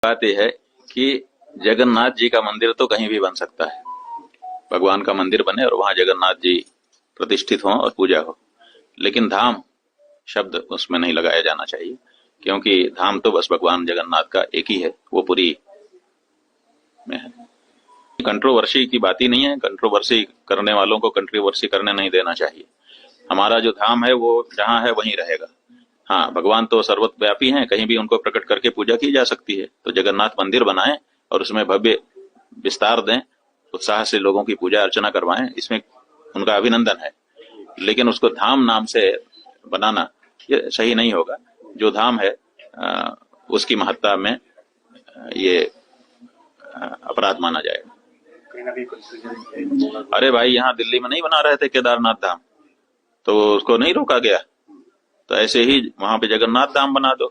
बात यह है कि जगन्नाथ जी का मंदिर तो कहीं भी बन सकता है, भगवान का मंदिर बने और वहां जगन्नाथ जी प्रतिष्ठित हों और पूजा हो, लेकिन धाम शब्द उसमें नहीं लगाया जाना चाहिए, क्योंकि धाम तो बस भगवान जगन्नाथ का एक ही है, वो पुरी में है। कंट्रोवर्सी की बात ही नहीं है, कंट्रोवर्सी करने वालों को कंट्रोवर्सी करने नहीं देना चाहिए। हमारा जो धाम है वो जहाँ है वहीं रहेगा। हाँ, भगवान तो सर्वव्यापी हैं, कहीं भी उनको प्रकट करके पूजा की जा सकती है, तो जगन्नाथ मंदिर बनाएं और उसमें भव्य विस्तार दें, उत्साह से लोगों की पूजा अर्चना करवाएं, इसमें उनका अभिनंदन है। लेकिन उसको धाम नाम से बनाना ये सही नहीं होगा। जो धाम है उसकी महत्ता में ये अपराध माना जाएगा। अरे भाई, यहाँ दिल्ली में नहीं बना रहे थे केदारनाथ धाम, तो उसको नहीं रोका गया? तो ऐसे ही वहां पे जगन्नाथ धाम बना दो,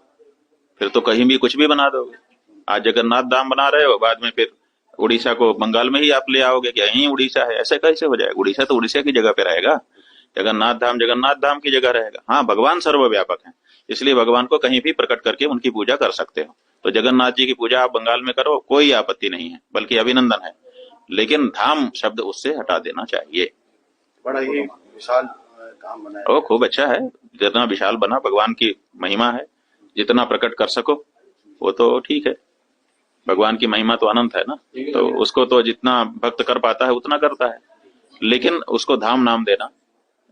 फिर तो कहीं भी कुछ भी बना दोगे। आज जगन्नाथ धाम बना रहे हो, बाद में फिर उड़ीसा को बंगाल में ही आप ले आओगे कि यहीं उड़ीसा है, ऐसे कैसे हो जाएगा? उड़ीसा तो उड़ीसा की जगह पे रहेगा, जगन्नाथ धाम की जगह रहेगा। हाँ, भगवान सर्वव्यापक है, इसलिए भगवान को कहीं भी प्रकट करके उनकी पूजा कर सकते हो। तो जगन्नाथ जी की पूजा आप बंगाल में करो, कोई आपत्ति नहीं है, बल्कि अभिनंदन है, लेकिन धाम शब्द उससे हटा देना चाहिए। बड़ा ही विशाल धाम बना है। ओ, खूब अच्छा है, जितना विशाल बना, भगवान की महिमा है, जितना प्रकट कर सको वो तो ठीक है। भगवान की महिमा तो अनंत है ना, तो उसको तो जितना भक्त कर पाता है उतना करता है, लेकिन उसको धाम नाम देना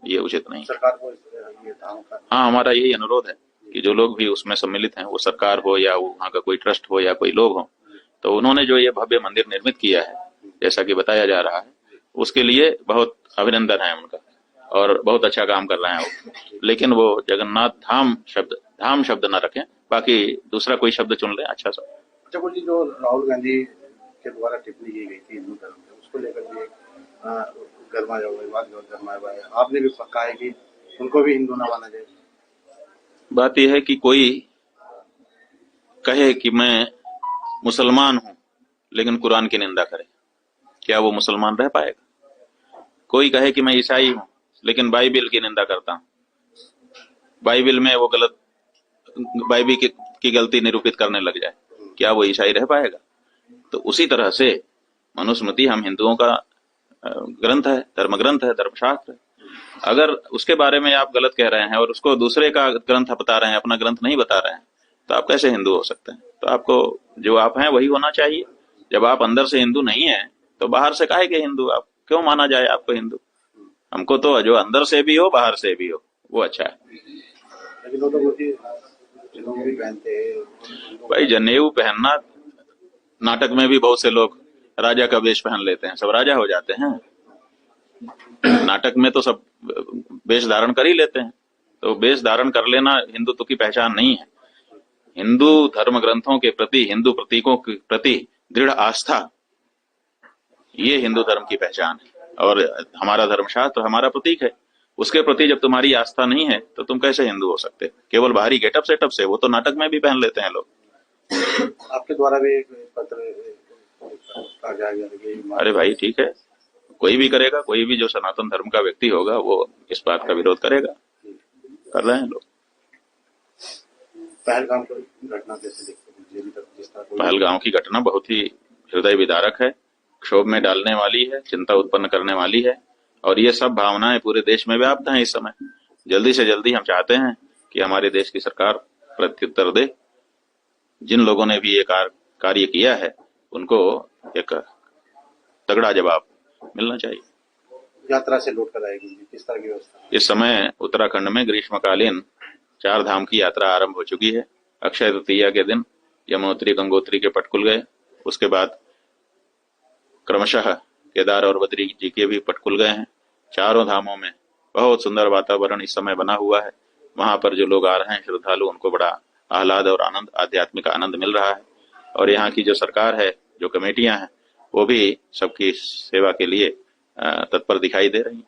ये उचित नहीं। सरकार को ये धाम का हाँ, हमारा यही अनुरोध है कि जो लोग भी उसमें सम्मिलित हैं, वो सरकार हो या वहाँ का कोई ट्रस्ट हो या कोई लोग हो, तो उन्होंने जो ये भव्य मंदिर निर्मित किया है, जैसा कि बताया जा रहा है, उसके लिए बहुत अभिनंदन है उनका और बहुत अच्छा काम कर रहे हैं वो। लेकिन वो जगन्नाथ धाम शब्द ना रखें, बाकी दूसरा कोई शब्द चुन लें अच्छा सा। अच्छा बोलिए, जो राहुल गांधी के द्वारा टिप्पणी की गई थी हिंदू धर्म पे, उसको लेकर भी गरमाया हुआ है, आपने भी कहा है कि उनको भी हिंदू ना माना जाए। बात यह है कि कोई कहे कि मैं मुसलमान हूं लेकिन कुरान की निंदा करे, क्या वो मुसलमान रह पाएगा? कोई कहे कि मैं ईसाई हूं लेकिन बाइबिल की निंदा करता हूं, बाइबिल में वो गलत, बाइबिल की गलती निरूपित करने लग जाए, क्या वो ईसाई रह पाएगा? तो उसी तरह से मनुस्मृति हम हिंदुओं का ग्रंथ है, धर्म ग्रंथ है, धर्मशास्त्र है। अगर उसके बारे में आप गलत कह रहे हैं और उसको दूसरे का ग्रंथ बता रहे हैं, अपना ग्रंथ नहीं बता रहे हैं, तो आप कैसे हिंदू हो सकते हैं? तो आपको जो आप हैं वही होना चाहिए। जब आप अंदर से हिंदू नहीं है तो बाहर से काहे के हिंदू? आप क्यों माना जाए आपको हिंदू? हमको तो जो अंदर से भी हो बाहर से भी हो वो अच्छा है। लेकिन वो तो जनेऊ भी पहनते हैं। भाई, जनेऊ पहनना, नाटक में भी बहुत से लोग राजा का वेश पहन लेते हैं, सब राजा हो जाते हैं। नाटक में तो सब वेश धारण कर ही लेते हैं, तो वेश धारण कर लेना हिंदुत्व की पहचान नहीं है। हिंदू धर्म ग्रंथों के प्रति, हिंदू प्रतीकों के प्रति दृढ़ आस्था, ये हिंदू धर्म की पहचान है। और हमारा धर्मशास्त्र हमारा प्रतीक है, उसके प्रति जब तुम्हारी आस्था नहीं है तो तुम कैसे हिंदू हो सकते? केवल बाहरी गेटअप सेटअप से, वो तो नाटक में भी पहन लेते हैं लोग। आपके द्वारा भी एक पत्र आ जाएगा। अरे भाई, ठीक है, कोई भी करेगा, कोई भी जो सनातन धर्म का व्यक्ति होगा वो इस बात का विरोध करेगा, कर रहे हैं लोग। पहलगाम की घटना कैसे देखते हैं? पहलगाम की घटना बहुत ही हृदय विदारक है, क्षोभ में डालने वाली है, चिंता उत्पन्न करने वाली है, और ये सब भावनाएं पूरे देश में व्याप्त हैं इस समय। जल्दी से जल्दी हम चाहते हैं कि हमारे देश की सरकार प्रत्युत्तर दे। जिन लोगों ने भी ये कार्य किया है उनको एक तगड़ा जवाब मिलना चाहिए। यात्रा से लौट कर आएगी, किस तरह की व्यवस्था? इस समय उत्तराखंड में ग्रीष्मकालीन 4 धाम की यात्रा आरंभ हो चुकी है। अक्षय तृतीया के दिन यमुनोत्री गंगोत्री के पट खुल गए, उसके बाद क्रमशः केदार और बद्री जी के भी पट खुल गए हैं। चारों धामों में बहुत सुंदर वातावरण इस समय बना हुआ है। वहां पर जो लोग आ रहे हैं श्रद्धालु, उनको बड़ा आह्लाद और आनंद, आध्यात्मिक आनंद मिल रहा है। और यहाँ की जो सरकार है, जो कमेटियां हैं, वो भी सबकी सेवा के लिए तत्पर दिखाई दे रही हैं।